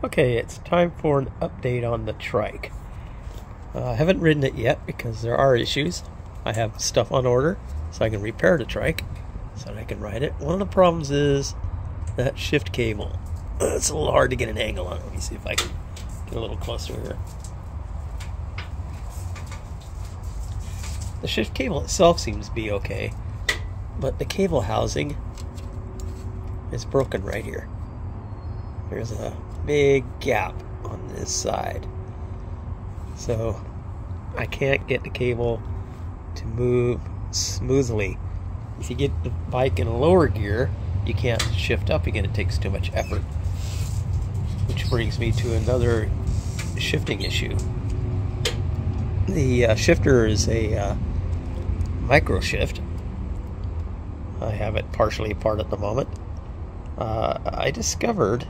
Okay, it's time for an update on the trike. I haven't ridden it yet because there are issues. I have stuff on order so I can repair the trike so that I can ride it. One of the problems is that shift cable. It's a little hard to get an angle on it. Let me see if I can get a little closer here. The shift cable itself seems to be okay, but the cable housing is broken right here. There's a big gap on this side, so I can't get the cable to move smoothly. If you get the bike in a lower gear, you can't shift up again. It takes too much effort, which brings me to another shifting issue. The shifter is a micro shift. I have it partially apart at the moment. I discovered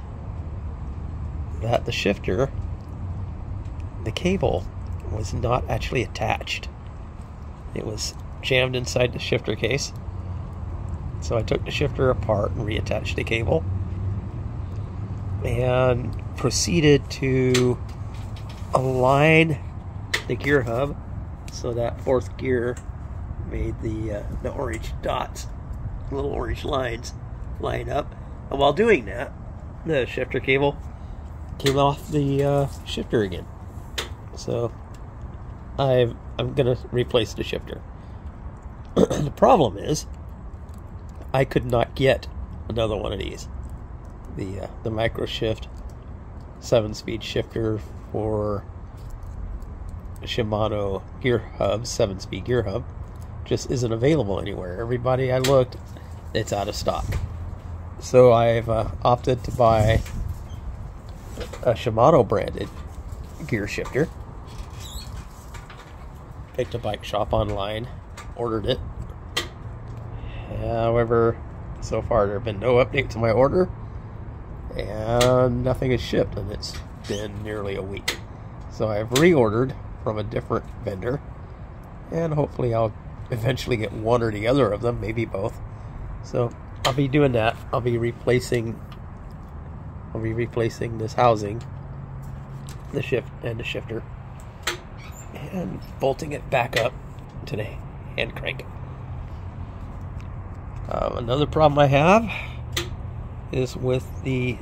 that the shifter, the cable was not actually attached. It was jammed inside the shifter case. So I took the shifter apart and reattached the cable and proceeded to align the gear hub so that fourth gear made the orange dots, little orange lines, line up. And while doing that, the shifter cable came off the shifter again. So I'm gonna replace the shifter. The problem is I could not get another one of these. The micro shift 7-speed shifter for Shimano gear hub, 7-speed gear hub, just isn't available anywhere. Everybody I looked, it's out of stock. So I've opted to buy a Shimano branded gear shifter. Picked a bike shop online, ordered it. However, so far there have been no update to my order, and nothing is shipped, and it's been nearly a week. So I've reordered from a different vendor, and hopefully I'll eventually get one or the other of them, maybe both. So I'll be doing that. I'll be replacing this housing, the shifter, and bolting it back up to the hand crank. Another problem I have is with the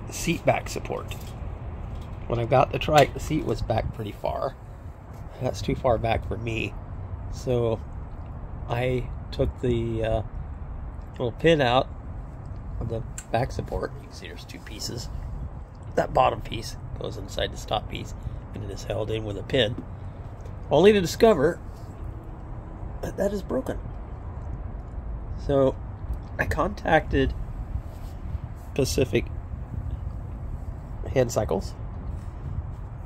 seat back support. When I got the trike, the seat was back pretty far. That's too far back for me. So I took the little pin out of the back support. You can see there's two pieces. That bottom piece goes inside this top piece, and it is held in with a pin, only to discover that is broken. So I contacted Pacific Hand Cycles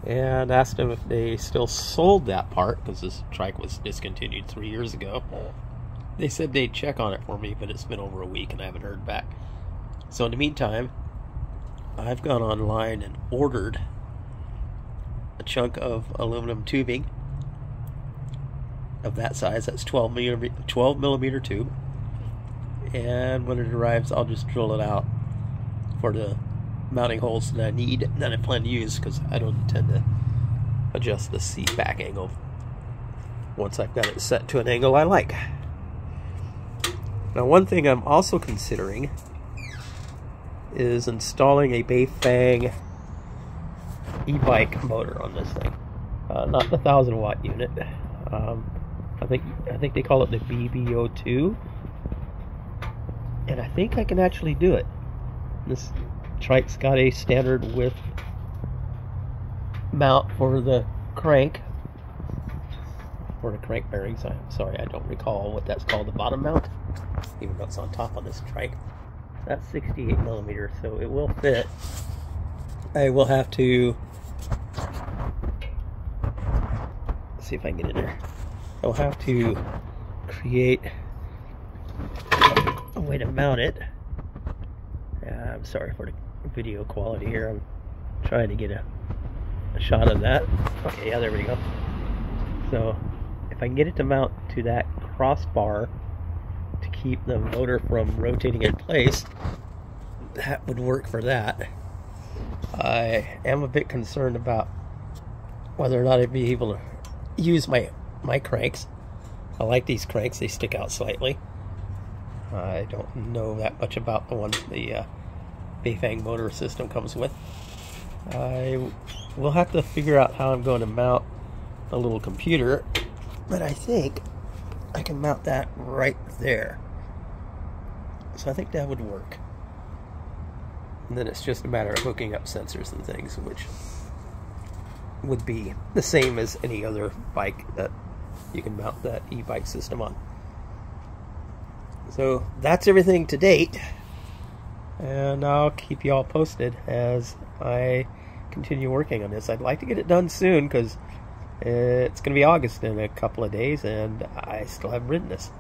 and asked them if they still sold that part, because this trike was discontinued 3 years ago. They said they'd check on it for me, but it's been over a week and I haven't heard back. So in the meantime, I've gone online and ordered a chunk of aluminum tubing of that size. That's 12 millimeter tube, and when it arrives I'll just drill it out for the mounting holes that I need, that I plan to use, because I don't intend to adjust the seat back angle once I've got it set to an angle I like. Now, one thing I'm also considering is installing a Beifang e-bike motor on this thing. Not the 1,000-watt unit. I think they call it the BBO2, and I think I can actually do it. This trike's got a standard width mount for the crank, bearings. I'm sorry, I don't recall what that's called, the bottom mount, even though it's on top on this trike. That's 68 millimeters, so it will fit. I will have to see if I can get in there. I'll have to create a way to mount it. I'm sorry for the video quality here. I'm trying to get a shot of that. Okay, yeah, there we go. So if I can get it to mount to that crossbar to keep the motor from rotating in place, that would work for that. I am a bit concerned about whether or not I'd be able to use my cranks. I like these cranks, they stick out slightly. I don't know that much about the one the Beifang motor system comes with. I will have to figure out how I'm going to mount the little computer, but I think I can mount that right there. So I think that would work. And then it's just a matter of hooking up sensors and things, which would be the same as any other bike that you can mount that e-bike system on. So that's everything to date, and I'll keep you all posted as I continue working on this. I'd like to get it done soon because it's going to be August in a couple of days and I still haven't ridden this.